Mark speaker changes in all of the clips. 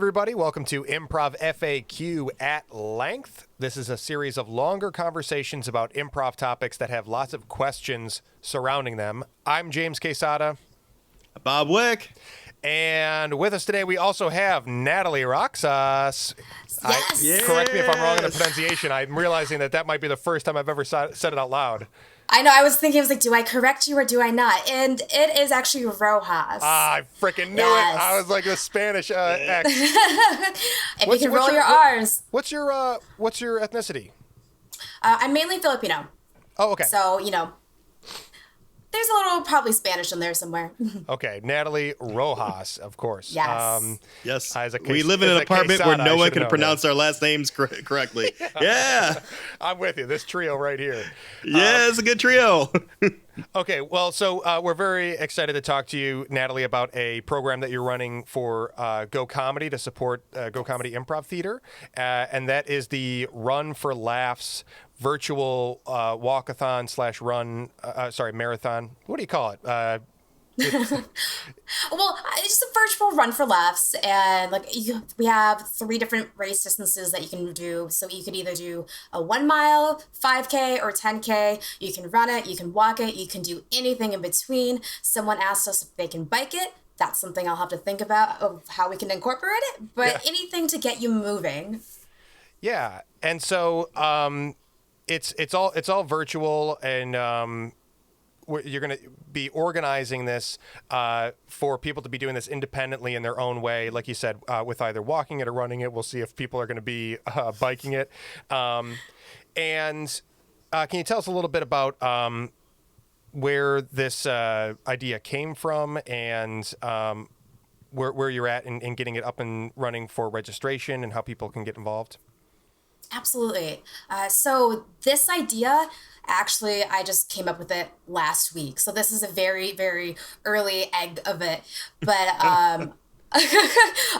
Speaker 1: everybody. Welcome to Improv FAQ at Length. This is a series of longer conversations about improv topics that have lots of questions surrounding them. I'm James Quesada.
Speaker 2: Bob Wick.
Speaker 1: And with us today, we also have Natalie Roxas.
Speaker 3: Yes.
Speaker 1: Correct me if I'm wrong in the pronunciation. I'm realizing that might be the first time I've ever said it out loud.
Speaker 3: I know. I was thinking, do I correct you or do I not? And it is actually Rojas.
Speaker 1: I freaking knew it. I was like the Spanish X.
Speaker 3: If you can roll your R's.
Speaker 1: What's your ethnicity?
Speaker 3: I'm mainly Filipino.
Speaker 1: Oh, okay.
Speaker 3: So, there's a little probably Spanish in there somewhere.
Speaker 1: Okay, Natalie Rojas, of course.
Speaker 3: Yes.
Speaker 2: Yes.
Speaker 1: We
Speaker 2: live in an apartment where no one can pronounce our last names correctly. Yeah.
Speaker 1: I'm with you. This trio right here.
Speaker 2: Yeah, it's a good trio.
Speaker 1: Okay, well, so we're very excited to talk to you, Natalie, about a program that you're running for Go Comedy to support Go Comedy Improv Theater, and that is the Run for Laughs virtual walkathon / marathon. What do you call it?
Speaker 3: Well, it's just a virtual Run for Laughs, and we have 3 different race distances that you can do. So you could either do a 1 mile, 5K, or 10K. You can run it, you can walk it, you can do anything in between. Someone asked us if they can bike it. That's something I'll have to think about of how we can incorporate it. But anything to get you moving.
Speaker 1: Yeah, and so it's all virtual, and you're going to be organizing this for people to be doing this independently in their own way, like you said, with either walking it or running it. We'll see if people are going to be biking it. And can you tell us a little bit about where this idea came from and where you're at in getting it up and running for registration and how people can get involved?
Speaker 3: Absolutely. So this idea, actually, I just came up with it last week. So this is a very, very early egg of it. But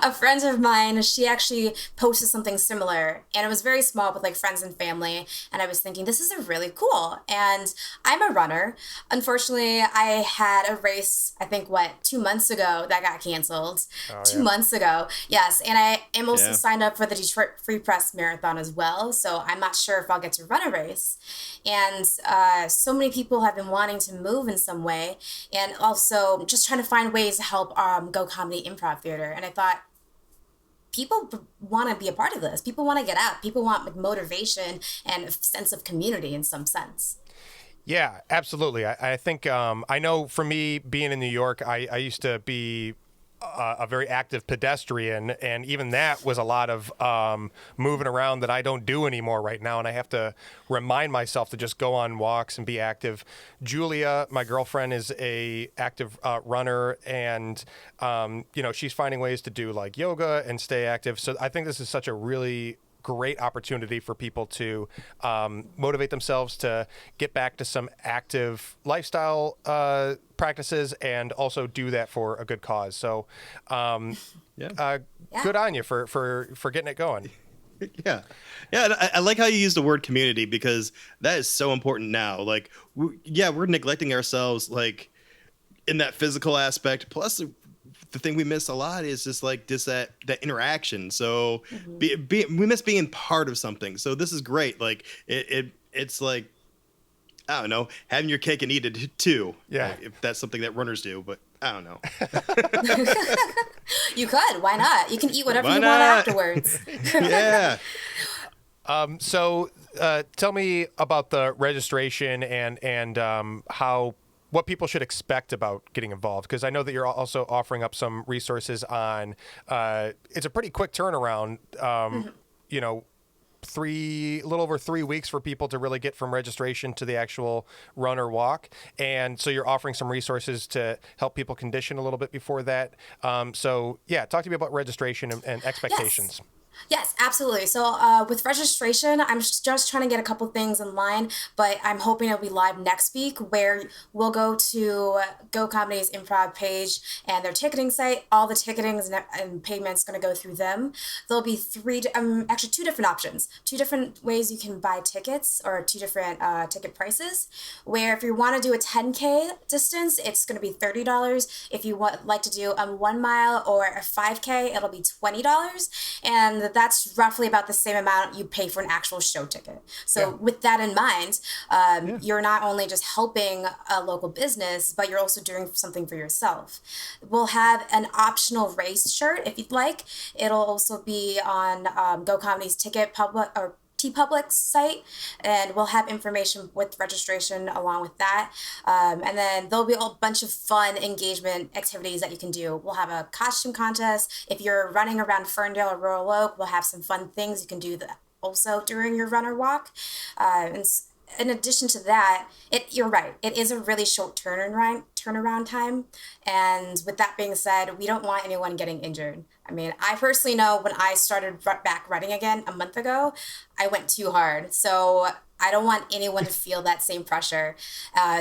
Speaker 3: a friend of mine, she actually posted something similar, and it was very small with friends and family. And I was thinking, this is really cool. And I'm a runner. Unfortunately, I had a race, I think 2 months ago that got canceled.
Speaker 1: Oh,
Speaker 3: 2 months ago. Yes. And I am also signed up for the Detroit Free Press Marathon as well. So I'm not sure if I'll get to run a race. And so many people have been wanting to move in some way, and also just trying to find ways to help Go Comedy Improv Theater. And I thought, people want to be a part of this. People want to get out. People want motivation and a sense of community in some sense.
Speaker 1: Yeah, absolutely. I think I know for me, being in New York, I used to be a very active pedestrian, and even that was a lot of moving around that I don't do anymore right now, and I have to remind myself to just go on walks and be active. Julia, my girlfriend, is a active runner, and she's finding ways to do yoga and stay active. So I think this is such a really great opportunity for people to motivate themselves to get back to some active lifestyle practices and also do that for a good cause. So good on you for getting it going.
Speaker 2: Yeah. I like how you use the word community, because that is so important now. We're neglecting ourselves in that physical aspect. Plus, the thing we miss a lot is just that interaction. So we miss being part of something. So this is great. It's I don't know, having your cake and eat it too.
Speaker 1: Yeah.
Speaker 2: If that's something that runners do, but I don't know.
Speaker 3: You could. Why not? You can eat whatever you want afterwards.
Speaker 2: Yeah.
Speaker 1: So tell me about the registration and what people should expect about getting involved, because I know that you're also offering up some resources on. It's a pretty quick turnaround. A little over 3 weeks for people to really get from registration to the actual run or walk. And so you're offering some resources to help people condition a little bit before that. Talk to me about registration and expectations.
Speaker 3: Yes, absolutely. So with registration, I'm just trying to get a couple things in line, but I'm hoping it'll be live next week where we'll go to Go Comedy's Improv page and their ticketing site. All the ticketings and payments going to go through them. There'll be actually two different options, two different ways you can buy tickets or two different ticket prices. Where if you want to do a 10K distance, it's going to be $30. If you like to do a 1 mile or a 5K, it'll be $20. And that's roughly about the same amount you pay for an actual show ticket. So with that in mind, you're not only just helping a local business, but you're also doing something for yourself. We'll have an optional race shirt if you'd like. It'll also be on Go Comedy's ticket public or Public's site, and we'll have information with registration along with that. And then there'll be a bunch of fun engagement activities that you can do. We'll have a costume contest. If you're running around Ferndale or Royal Oak, we'll have some fun things you can do that also during your run or walk. And in addition to that, you're right. It is a really short turnaround time. And with that being said, we don't want anyone getting injured. I mean, I personally know when I started back running again a month ago, I went too hard. So I don't want anyone to feel that same pressure.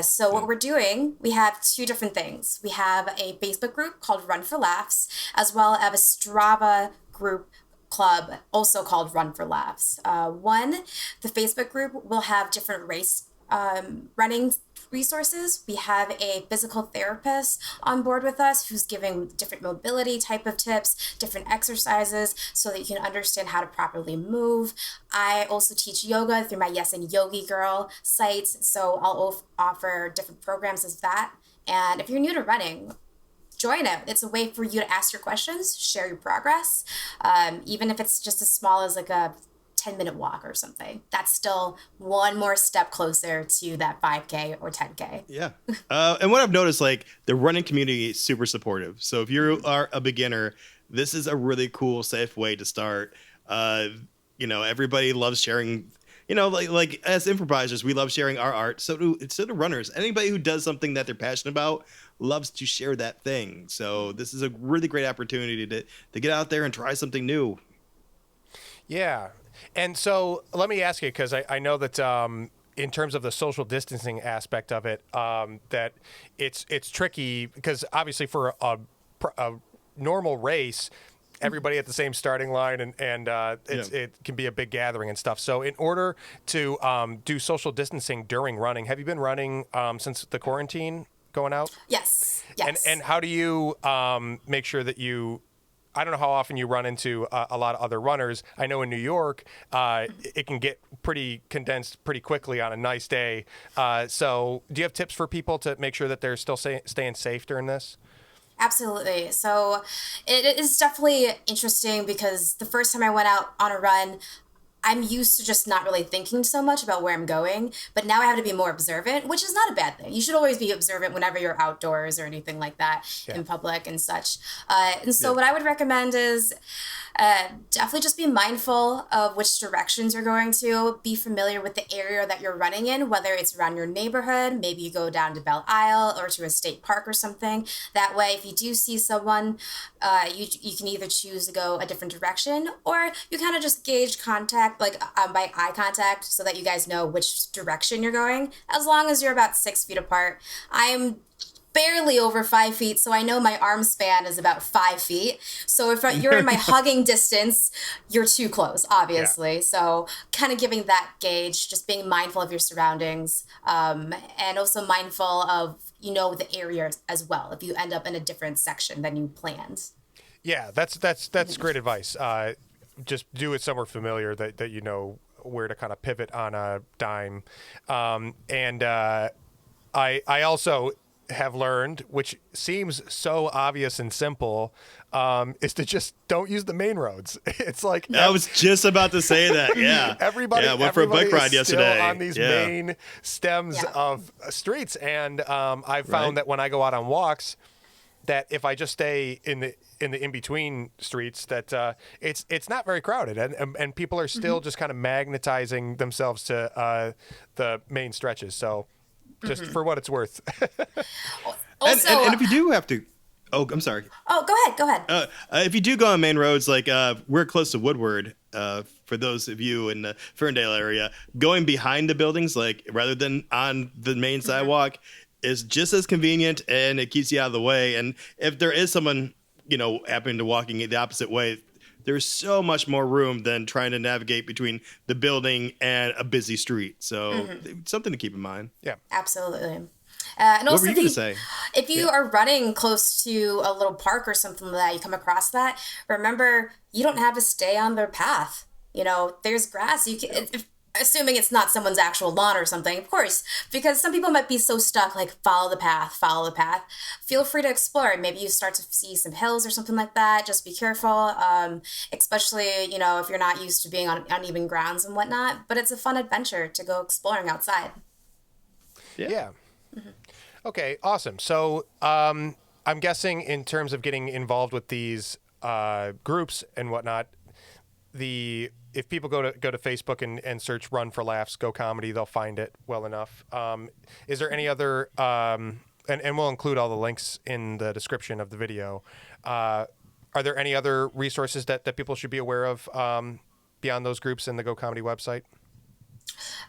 Speaker 3: So what we're doing, we have two different things. We have a Facebook group called Run for Laughs, as well as a Strava group club also called Run for Laughs. The Facebook group will have different race running resources. We have a physical therapist on board with us who's giving different mobility type of tips, different exercises so that you can understand how to properly move. I also teach yoga through my Yes And Yogi Girl sites, so I'll offer different programs as that. And if you're new to running, join it. It's a way for you to ask your questions, share your progress, even if it's just as small as like a 10-minute walk or something. That's still one more step closer to that 5K or 10K.
Speaker 2: Yeah. And what I've noticed, like, the running community is super supportive. So if you are a beginner, this is a really cool, safe way to start. Everybody loves sharing, like as improvisers, we love sharing our art. So do runners. Anybody who does something that they're passionate about loves to share that thing. So this is a really great opportunity to get out there and try something new.
Speaker 1: Yeah. And so let me ask you, because I know that in terms of the social distancing aspect of it, that it's tricky because obviously for a normal race, everybody at the same starting line and it can be a big gathering and stuff. So in order to do social distancing during running, have you been running since the quarantine going out?
Speaker 3: Yes.
Speaker 1: And how do you make sure that I don't know how often you run into a lot of other runners. I know in New York, it can get pretty condensed pretty quickly on a nice day. So do you have tips for people to make sure that they're still staying safe during this?
Speaker 3: Absolutely. So it is definitely interesting because the first time I went out on a run, I'm used to just not really thinking so much about where I'm going, but now I have to be more observant, which is not a bad thing. You should always be observant whenever you're outdoors or anything like that in public and such. What I would recommend is definitely just be mindful of which directions you're going to. Be familiar with the area that you're running in, whether it's around your neighborhood, maybe you go down to Belle Isle or to a state park or something. That way, if you do see someone, you can either choose to go a different direction or you kind of just gauge contact, like by eye contact, so that you guys know which direction you're going, as long as you're about 6 feet apart. I'm barely over 5 feet, so I know my arm span is about 5 feet. So if you're in my hugging distance, you're too close, obviously. Yeah. So kind of giving that gauge, just being mindful of your surroundings, and also mindful of, the area as well, if you end up in a different section than you planned.
Speaker 1: Yeah, that's great advice. Just do it somewhere familiar that you know where to kind of pivot on a dime. I also have learned, which seems so obvious and simple, is to just don't use the main roads. It's like
Speaker 2: I was just about to say that. Yeah,
Speaker 1: everybody
Speaker 2: went for a bike ride yesterday
Speaker 1: on these main stems of streets, and I've found that when I go out on walks, that if I just stay in the in-between streets, that it's not very crowded, and people are still just kind of magnetizing themselves to the main stretches. So just for what it's worth.
Speaker 3: Also,
Speaker 2: and if you do have to, Oh, I'm sorry.
Speaker 3: Oh, go ahead.
Speaker 2: If you do go on main roads, like we're close to Woodward. For those of you in the Ferndale area, going behind the buildings, like rather than on the main sidewalk, is just as convenient, and it keeps you out of the way. And if there is someone, happening to walking the opposite way, there's so much more room than trying to navigate between the building and a busy street. So something to keep in mind.
Speaker 1: Yeah.
Speaker 3: Absolutely. And
Speaker 2: What
Speaker 3: also,
Speaker 2: were you going to say?
Speaker 3: if you are running close to a little park or something like that, you come across that, remember, you don't have to stay on their path. There's grass. You can, assuming it's not someone's actual lawn or something, of course, because some people might be so stuck, like, follow the path, follow the path. Feel free to explore. Maybe you start to see some hills or something like that. Just be careful, especially, if you're not used to being on uneven grounds and whatnot. But it's a fun adventure to go exploring outside.
Speaker 1: Yeah. Okay, awesome. So I'm guessing in terms of getting involved with these groups and whatnot, if people go to Facebook and search "Run for Laughs, Go Comedy," they'll find it well enough. Is there any other? And we'll include all the links in the description of the video. Are there any other resources that people should be aware of beyond those groups and the Go Comedy website?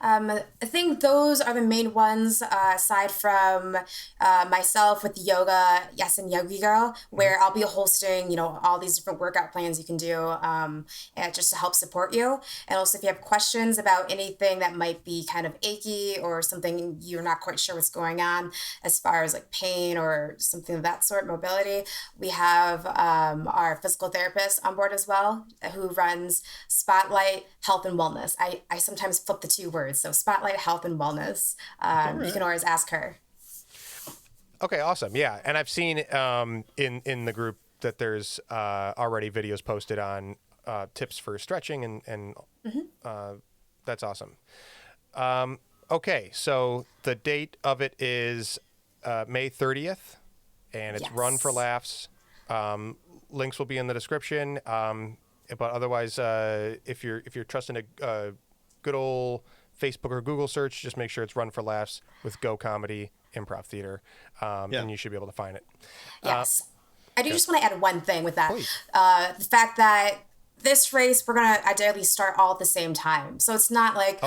Speaker 3: I think those are the main ones, aside from myself with yoga, Yes And Yogi Girl, where I'll be hosting, all these different workout plans you can do, and just to help support you. And also, if you have questions about anything that might be kind of achy or something you're not quite sure what's going on, as far as like pain or something of that sort, mobility, we have our physical therapist on board as well, who runs Spotlight Health and Wellness. I sometimes flip the two words. So Spotlight Health and Wellness. You can always ask her.
Speaker 1: Okay, awesome. Yeah, and I've seen in the group that there's already videos posted on tips for stretching, and that's awesome. Okay, so the date of it is May 30th, and it's Run for Laughs. Links will be in the description. But otherwise, if you're trusting a good old Facebook or Google search, just make sure it's Run for Laughs with Go Comedy Improv Theater, and you should be able to find it.
Speaker 3: Yes. I do just want to add one thing with that.
Speaker 1: Please.
Speaker 3: The fact that this race, we're going to ideally start all at the same time. So it's not like,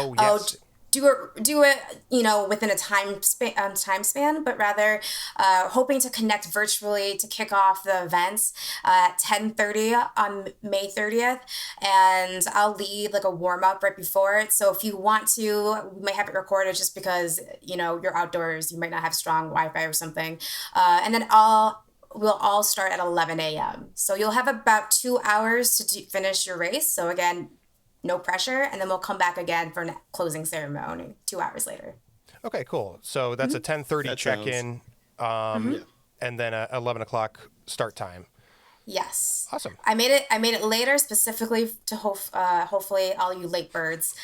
Speaker 3: do it, within a time span, but rather hoping to connect virtually to kick off the events at 10:30 on May 30th, and I'll lead like a warm up right before it. So if you want to, we might have it recorded just because you're outdoors, you might not have strong Wi-Fi or something, and then we'll all start at 11 a.m. So you'll have about 2 hours to finish your race. So again, no pressure, and then we'll come back again for a closing ceremony 2 hours later.
Speaker 1: Okay, cool. So that's a 10:30 check-in, and then a 11 o'clock start time.
Speaker 3: Yes.
Speaker 1: Awesome.
Speaker 3: I made it later specifically to hopefully all you late birds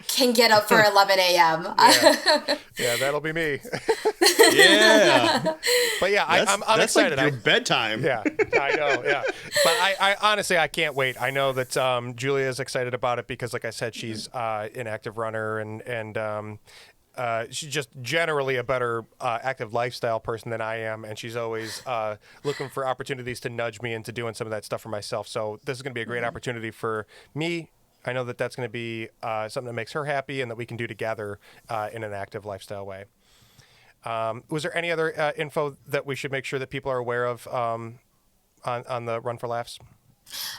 Speaker 3: can get up for 11 a.m.
Speaker 1: Yeah, that'll be me.
Speaker 2: Yeah.
Speaker 1: But yeah, I'm excited.
Speaker 2: Like your bedtime.
Speaker 1: Yeah, I know. Yeah, but I honestly I can't wait. I know that Julia's excited about it because, like I said, she's an active runner and she's just generally a better active lifestyle person than I am, and she's always looking for opportunities to nudge me into doing some of that stuff for myself. So this is going to be a great opportunity for me. I know that that's going to be something that makes her happy and that we can do together in an active lifestyle way. Was there any other info that we should make sure that people are aware of on the Run for Laughs?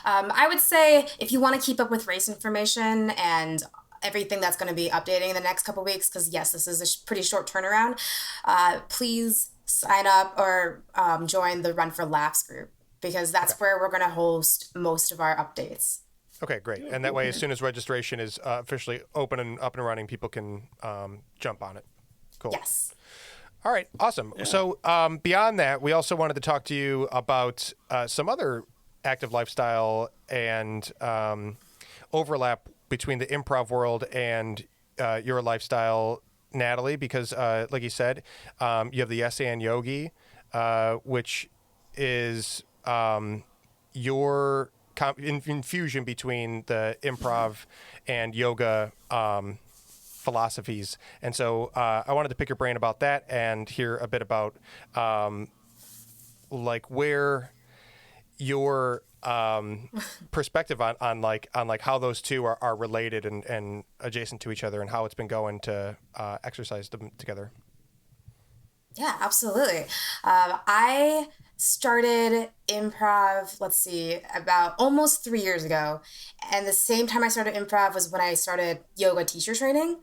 Speaker 3: I would say if you want to keep up with race information and everything that's going to be updating in the next couple of weeks, because yes, this is a pretty short turnaround, please sign up or join the Run for Laughs group, because that's where we're going to host most of our updates.
Speaker 1: Okay, great. And that way, as soon as registration is officially open and up and running, people can jump on it. Cool.
Speaker 3: Yes.
Speaker 1: All right, awesome. Yeah. So beyond that, we also wanted to talk to you about some other active lifestyle and overlap between the improv world and your lifestyle, Natalie, because like you said, you have the Yes And Yogi, which is your infusion between the improv and yoga philosophies. And so I wanted to pick your brain about that and hear a bit about like where your perspective on how those two are related and adjacent to each other, and how it's been going to exercise them together.
Speaker 3: Yeah, absolutely. I started improv, let's see, about almost 3 years ago. And the same time I started improv was when I started yoga teacher training.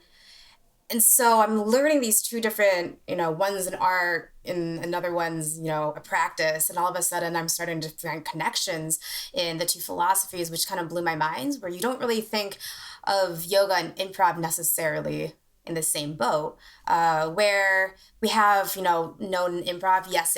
Speaker 3: And so I'm learning these two different, one's an art and another one's, a practice. And all of a sudden I'm starting to find connections in the two philosophies, which kind of blew my mind, where you don't really think of yoga and improv necessarily in the same boat, where we have, known improv yes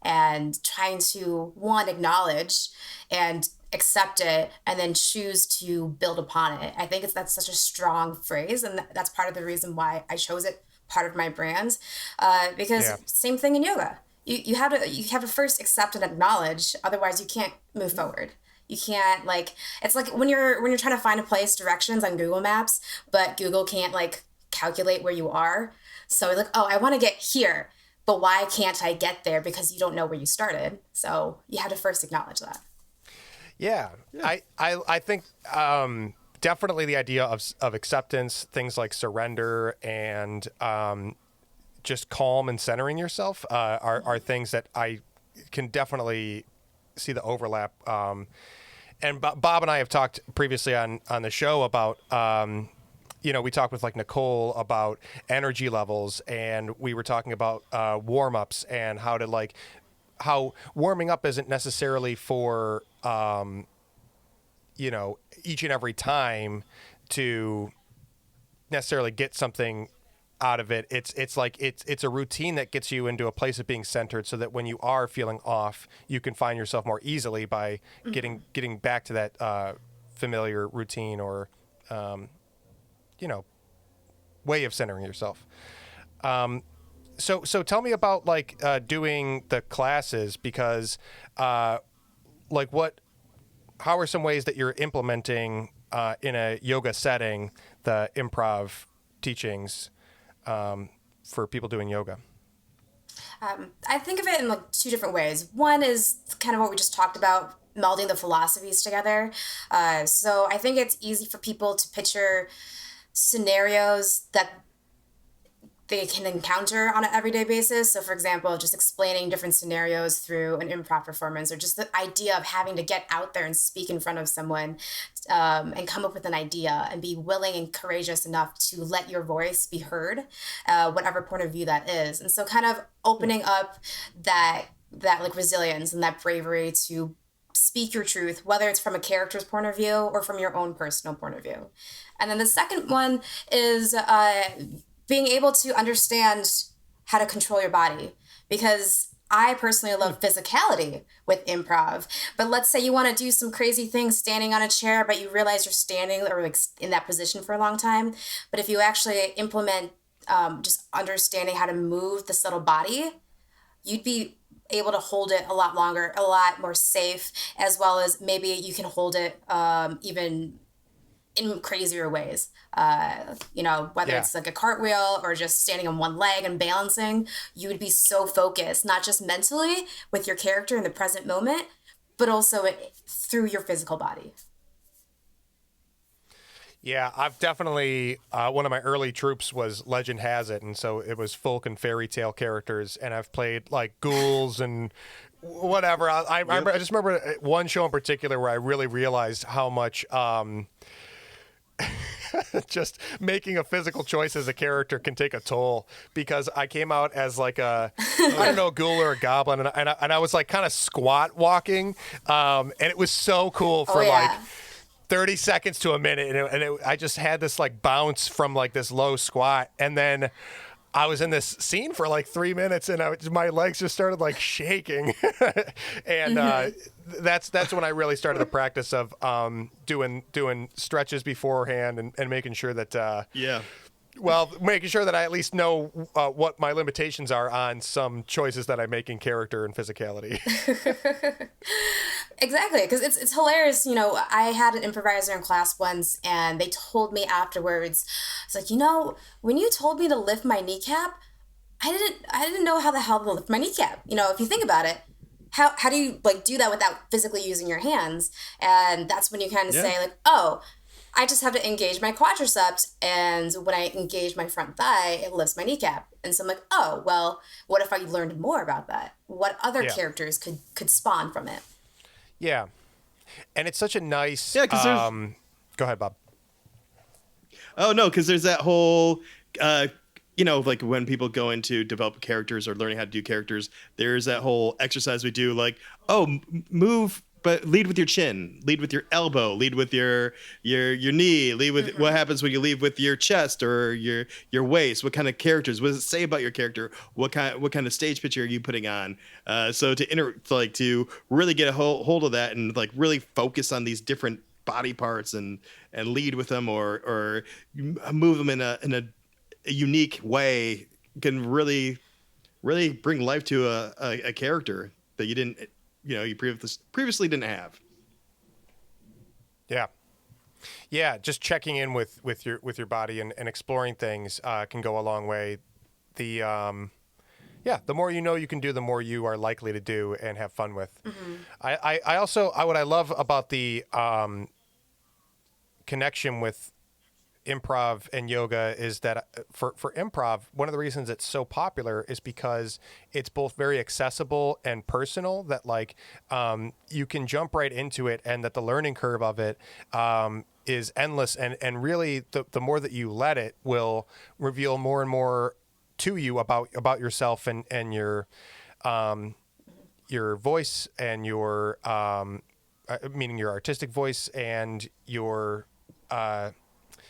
Speaker 3: and trying to, one, acknowledge and accept it and then choose to build upon it. I think that's such a strong phrase, and that's part of the reason why I chose it part of my brand, because
Speaker 1: Yeah.
Speaker 3: same thing in yoga. You have to first accept and acknowledge, otherwise you can't move forward. You can't, like, it's like when you're trying to find a place directions on Google Maps, but Google can't like calculate where you are. So you're like, oh, I want to get here, but why can't I get there? Because you don't know where you started. So you have to first acknowledge that.
Speaker 1: Yeah. I think definitely the idea of acceptance, things like surrender and just calm and centering yourself are things that I can definitely see the overlap. And Bob and I have talked previously on the show about we talked with like Nicole about energy levels, and we were talking about warm-ups and how warming up isn't necessarily for each and every time to necessarily get something out of it. It's a routine that gets you into a place of being centered, so that when you are feeling off, you can find yourself more easily by getting back to that familiar routine or way of centering yourself. So tell me about doing the classes, because how are some ways that you're implementing in a yoga setting the improv teachings for people doing yoga?
Speaker 3: I think of it in like two different ways. One is kind of what we just talked about, melding the philosophies together. So I think it's easy for people to picture scenarios that they can encounter on an everyday basis. So, for example, just explaining different scenarios through an improv performance, or just the idea of having to get out there and speak in front of someone, and come up with an idea and be willing and courageous enough to let your voice be heard, whatever point of view that is. And so kind of opening up that like resilience and that bravery to speak your truth, whether it's from a character's point of view or from your own personal point of view. And then the second one is being able to understand how to control your body, because I personally love physicality with improv. But let's say you want to do some crazy things standing on a chair, but you realize you're standing or like in that position for a long time. But if you actually implement just understanding how to move the subtle body, you'd be able to hold it a lot longer, a lot more safe, as well as maybe you can hold it even in crazier ways. Whether it's like a cartwheel or just standing on one leg and balancing, you would be so focused, not just mentally with your character in the present moment, but also through your physical body.
Speaker 1: Yeah, I've definitely, one of my early troops was Legend Has It, and so it was folk and fairy tale characters, and I've played like ghouls and whatever. I just remember one show in particular where I really realized how much just making a physical choice as a character can take a toll, because I came out as like a ghoul or a goblin, and I was like kind of squat walking, and it was so cool for like 30 seconds to a minute, and I just had this like bounce from like this low squat, and then I was in this scene for like 3 minutes, and my legs just started like shaking, and that's when I really started the practice of doing stretches beforehand and making sure that making sure that I at least know what my limitations are on some choices that I make in character and physicality.
Speaker 3: Exactly, because it's hilarious. I had an improviser in class once, and they told me afterwards, it's like, when you told me to lift my kneecap, I didn't know how the hell to lift my kneecap. If you think about it, how do you like do that without physically using your hands? And that's when you kind of say like, oh, I just have to engage my quadriceps, and when I engage my front thigh, it lifts my kneecap. And so I'm like, oh, well, what if I learned more about that? What other
Speaker 1: Yeah.
Speaker 3: characters could spawn from it?
Speaker 1: Yeah. And it's such a nice.
Speaker 2: Yeah, 'cause there's-
Speaker 1: Go ahead, Bob.
Speaker 2: Oh no, because there's that whole, like when people go into develop characters or learning how to do characters, there's that whole exercise we do, like, move, but lead with your chin, lead with your elbow, lead with your knee, lead with what happens when you lead with your chest or your waist. What kind of characters? What does it say about your character? What kind of stage picture are you putting on? So to really get a hold of that and like really focus on these different body parts and lead with them or move them in a unique way can really bring life to a character that you previously didn't have.
Speaker 1: Yeah, just checking in with your body and exploring things can go a long way. The more you know you can do, the more you are likely to do and have fun with. I also what I love about the connection with improv and yoga is that for improv, one of the reasons it's so popular is because it's both very accessible and personal, that like you can jump right into it, and that the learning curve of it is endless, and really the more that you let it will reveal more and more to you about yourself and your voice and your meaning your artistic voice and your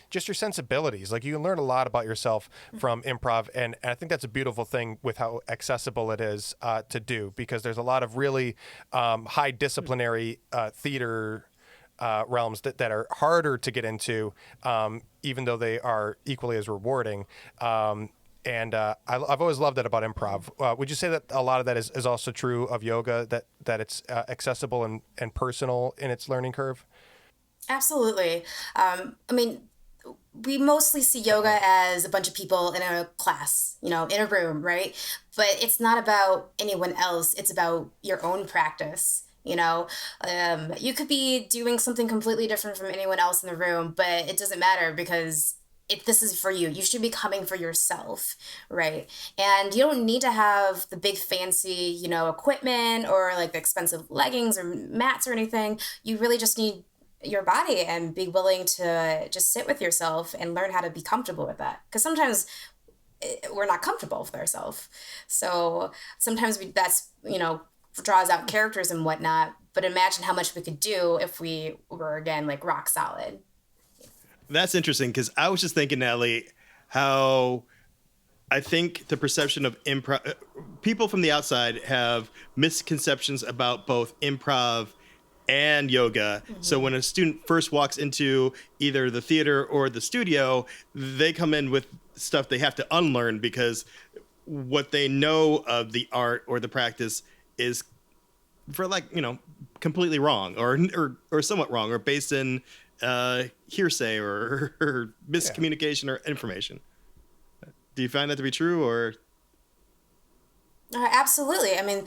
Speaker 1: just your sensibilities. Like you can learn a lot about yourself from improv, and I think that's a beautiful thing with how accessible it is to do, because there's a lot of really high disciplinary theater realms that are harder to get into, even though they are equally as rewarding. And I've always loved that about improv. Would you say that a lot of that is also true of yoga, that it's accessible and personal in its learning curve?
Speaker 3: Absolutely. I mean, we mostly see yoga as a bunch of people in a class, in a room, right? But it's not about anyone else. It's about your own practice. You could be doing something completely different from anyone else in the room, but it doesn't matter because this is for you. You should be coming for yourself, right? And you don't need to have the big fancy, equipment or like the expensive leggings or mats or anything. You really just need your body and be willing to just sit with yourself and learn how to be comfortable with that. Because sometimes we're not comfortable with ourselves. So sometimes that's, draws out characters and whatnot. But imagine how much we could do if we were, again, like rock solid.
Speaker 2: That's interesting, because I was just thinking, Natalie, how I think the perception of improv, people from the outside have misconceptions about both improv and yoga. So when a student first walks into either the theater or the studio, they come in with stuff they have to unlearn, because what they know of the art or the practice is completely wrong or somewhat wrong, or based in hearsay or miscommunication or information. Do you find that to be true, or?
Speaker 3: Absolutely. I mean,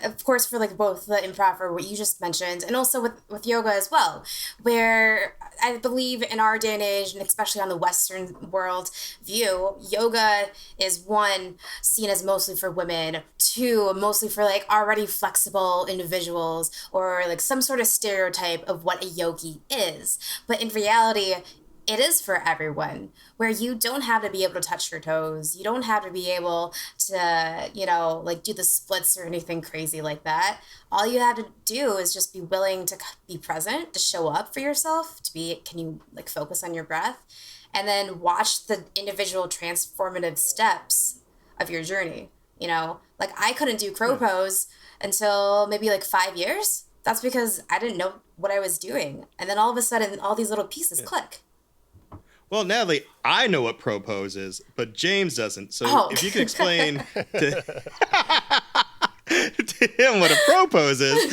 Speaker 3: of course, for like both the improv or what you just mentioned, and also with yoga as well, where I believe in our day and age, and especially on the Western world view, yoga is one, seen as mostly for women, two, mostly for like already flexible individuals, or like some sort of stereotype of what a yogi is. But in reality, it is for everyone, where you don't have to be able to touch your toes. You don't have to be able to, like do the splits or anything crazy like that. All you have to do is just be willing to be present, to show up for yourself, can you like focus on your breath, and then watch the individual transformative steps of your journey. Like I couldn't do crow pose until maybe like 5 years. That's because I didn't know what I was doing. And then all of a sudden, all these little pieces click.
Speaker 2: Well, Natalie, I know what pro pose is, but James doesn't. So if you can explain to him what a pro pose is.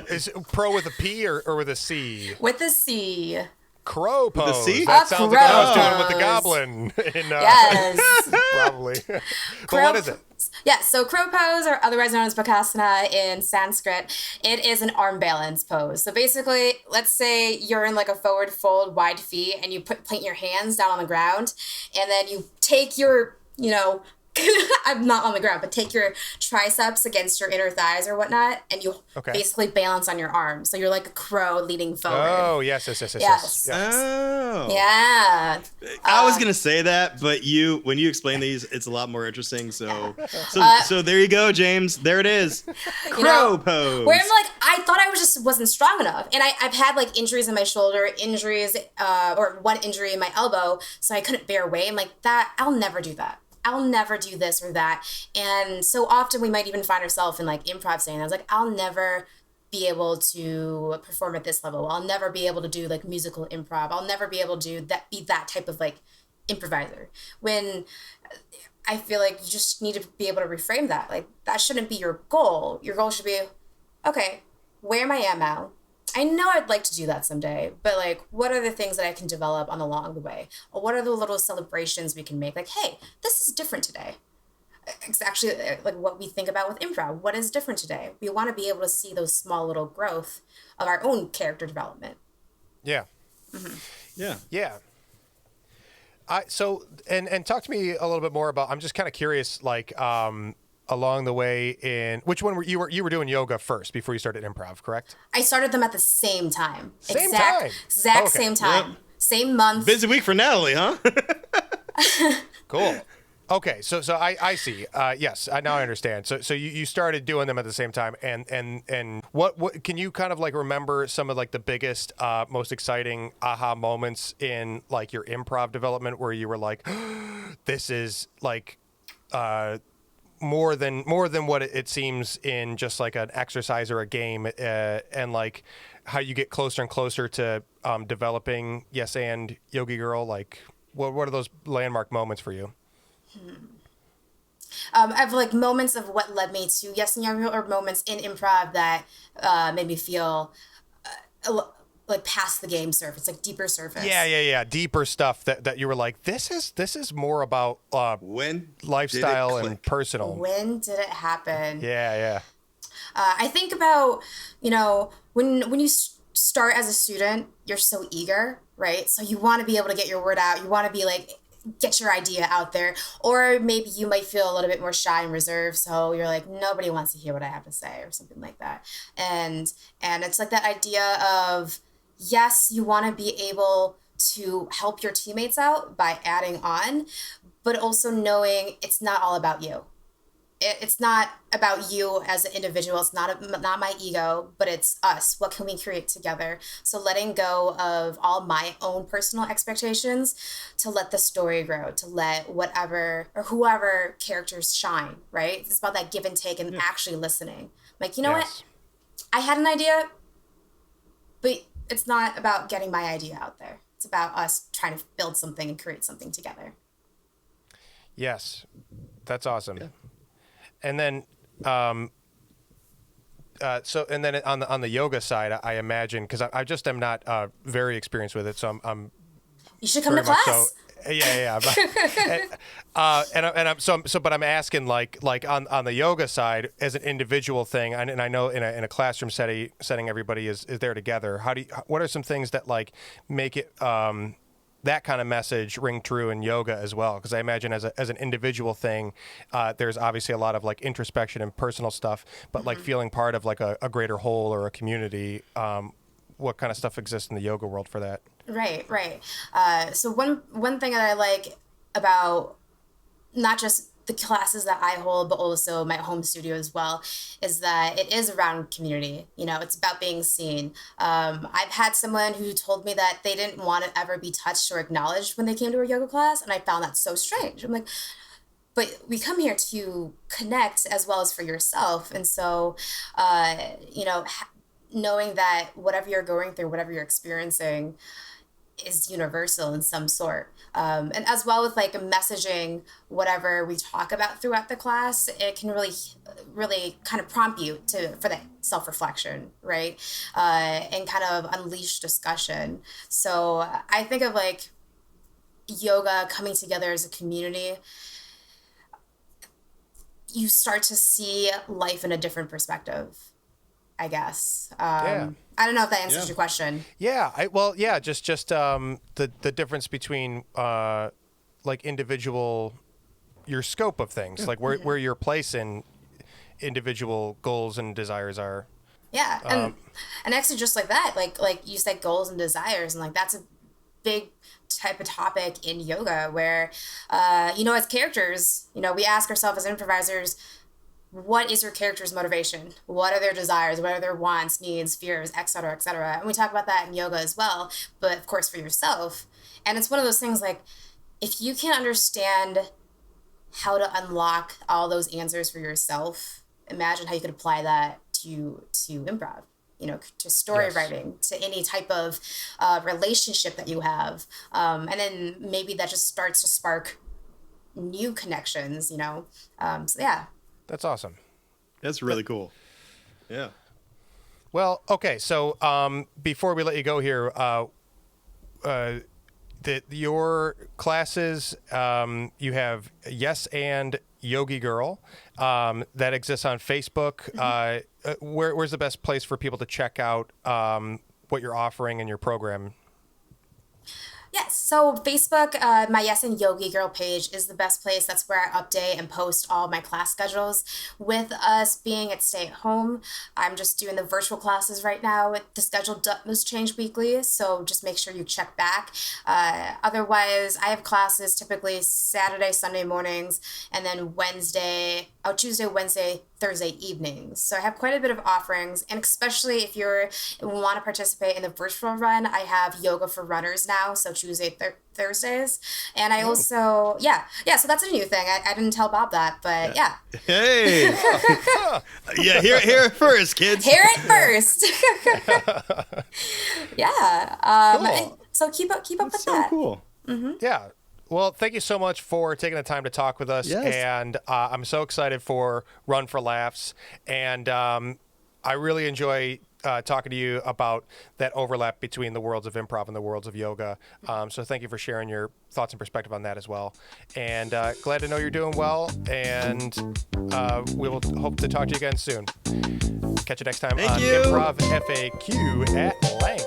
Speaker 1: Is pro with a P or with a C?
Speaker 3: With a C.
Speaker 1: Crow
Speaker 2: the
Speaker 1: pose.
Speaker 2: C?
Speaker 1: That sounds like what I was doing with the
Speaker 3: crow
Speaker 1: goblin.
Speaker 3: Yes.
Speaker 1: Probably. But
Speaker 3: Crow
Speaker 1: what is it?
Speaker 3: pose. Yeah, so crow pose, or otherwise known as Bakasana in Sanskrit, it is an arm balance pose. So basically, let's say you're in like a forward fold, wide feet, and you plant your hands down on the ground, and then you take your, I'm not on the ground, but take your triceps against your inner thighs or whatnot, and you basically balance on your arms. So you're like a crow leaning forward.
Speaker 1: Oh, yes.
Speaker 2: Oh.
Speaker 3: Yeah.
Speaker 2: I was gonna say that, but when you explain these, it's a lot more interesting. So there you go, James. There it is. Crow pose.
Speaker 3: Where I'm like, I thought I wasn't strong enough, and I've had like injuries in my shoulder, or one injury in my elbow, so I couldn't bear weight. I'm like, that I'll never do that. I'll never do this or that. And so often we might even find ourselves in like improv saying, I was like, I'll never be able to perform at this level. I'll never be able to do like musical improv. I'll never be able to be that type of like improviser. When I feel like you just need to be able to reframe that. Like that shouldn't be your goal. Your goal should be, okay, where am I at now? I know I'd like to do that someday, but like, what are the things that I can develop along the way? Or what are the little celebrations we can make? Like, hey, this is different today. It's actually like what we think about with improv. What is different today? We want to be able to see those small little growth of our own character development.
Speaker 1: Yeah.
Speaker 3: Mm-hmm.
Speaker 1: Yeah. So talk to me a little bit more about, I'm just kind of curious, like, along the way in which one you were doing yoga first before you started improv, correct?
Speaker 3: I started them at the same time.
Speaker 1: Time.
Speaker 3: Exact same time.
Speaker 2: Yep.
Speaker 3: Same month.
Speaker 2: Busy week for Natalie, huh?
Speaker 1: Cool. Okay, so I see. Yes, now I understand. So you started doing them at the same time, and what can you kind of like remember some of like the biggest, most exciting aha moments in like your improv development where you were like, this is like, more than what it seems in just like an exercise or a game, and like how you get closer and closer to developing Yes And Yogi Girl. Like, what are those landmark moments for you?
Speaker 3: I have like moments of what led me to Yes and Yogi Girl, or moments in improv that made me feel like past the game surface, like deeper surface.
Speaker 1: Yeah. Deeper stuff that you were like, this is more about
Speaker 2: When
Speaker 1: lifestyle
Speaker 2: did it
Speaker 1: and
Speaker 2: click?
Speaker 1: personal.
Speaker 3: When did it happen?
Speaker 1: Yeah.
Speaker 3: I think about, when you start as a student, you're so eager, right? So you want to be able to get your word out. You want to be like, get your idea out there. Or maybe you might feel a little bit more shy and reserved. So you're like, nobody wants to hear what I have to say, or something like that. And it's like that idea of, yes, you want to be able to help your teammates out by adding on, but also knowing it's not all about you. It's not about you as an individual. It's not my ego, but it's us. What can we create together? So letting go of all my own personal expectations to let the story grow, to let whatever or whoever characters shine, right? It's about that give and take and actually listening. Like, what? I had an idea, but it's not about getting my idea out there. It's about us trying to build something and create something together.
Speaker 1: Yes, that's awesome. Yeah. And then, and then on the yoga side, I imagine, because I just am not very experienced with it, so I'm
Speaker 3: you should come to class.
Speaker 1: So, yeah. But I'm asking like on the yoga side as an individual thing, and I know in a classroom setting everybody is there together. What are some things that like make it that kind of message ring true in yoga as well? Because I imagine as an individual thing, there's obviously a lot of like introspection and personal stuff, but like feeling part of like a greater whole or a community. What kind of stuff exists in the yoga world for that?
Speaker 3: Right. So one thing that I like about not just the classes that I hold, but also my home studio as well, is that it is around community. It's about being seen. I've had someone who told me that they didn't want to ever be touched or acknowledged when they came to a yoga class, and I found that so strange. I'm like, but we come here to connect as well as for yourself. And so, knowing that whatever you're going through, whatever you're experiencing, is universal in some sort. And as well with like messaging, whatever we talk about throughout the class, it can really kind of prompt you for that self-reflection, right? And kind of unleash discussion. So I think of like yoga coming together as a community. You start to see life in a different perspective, I guess.
Speaker 1: Yeah.
Speaker 3: I don't know if that answers your question.
Speaker 1: Yeah. Just the difference between like individual, your scope of things, like where your place in individual goals and desires are.
Speaker 3: Yeah, and actually just like that, like you said, goals and desires, and like that's a big type of topic in yoga where, as characters, we ask ourselves as improvisers, what is your character's motivation? What are their desires? What are their wants, needs, fears, et cetera, et cetera? And we talk about that in yoga as well, but of course for yourself. And it's one of those things like, if you can understand how to unlock all those answers for yourself, imagine how you could apply that to improv, to story writing, to any type of relationship that you have. And then maybe that just starts to spark new connections, so yeah.
Speaker 1: That's awesome.
Speaker 2: That's really cool. Yeah.
Speaker 1: Well, okay. So before we let you go here, your classes, you have Yes And Yogi Girl, that exists on Facebook. Where's the best place for people to check out what you're offering in your program?
Speaker 3: Yes, so Facebook, my Yes and Yogi Girl page is the best place. That's where I update and post all my class schedules. With us being at stay at home, I'm just doing the virtual classes right now. The schedule does change weekly, so just make sure you check back. Otherwise, I have classes typically Saturday, Sunday mornings, and then Tuesday, Wednesday, Thursday evenings. So I have quite a bit of offerings, and especially if you want to participate in the virtual run, I have yoga for runners now, so Tuesday, Thursdays. And I also, so that's a new thing. I didn't tell Bob that, but yeah.
Speaker 2: Hey! Yeah, hear it first, kids.
Speaker 3: Hear it first. Yeah.
Speaker 1: Cool.
Speaker 3: So keep up with
Speaker 2: So
Speaker 3: that.
Speaker 2: cool.
Speaker 1: Yeah. Well, thank you so much for taking the time to talk with us.
Speaker 2: Yes.
Speaker 1: And I'm so excited for Run for Laughs. And I really enjoy talking to you about that overlap between the worlds of improv and the worlds of yoga. So thank you for sharing your thoughts and perspective on that as well. And glad to know you're doing well. And we will hope to talk to you again soon. Catch you next time
Speaker 2: Thank
Speaker 1: on
Speaker 2: you.
Speaker 1: Improv FAQ at Lang.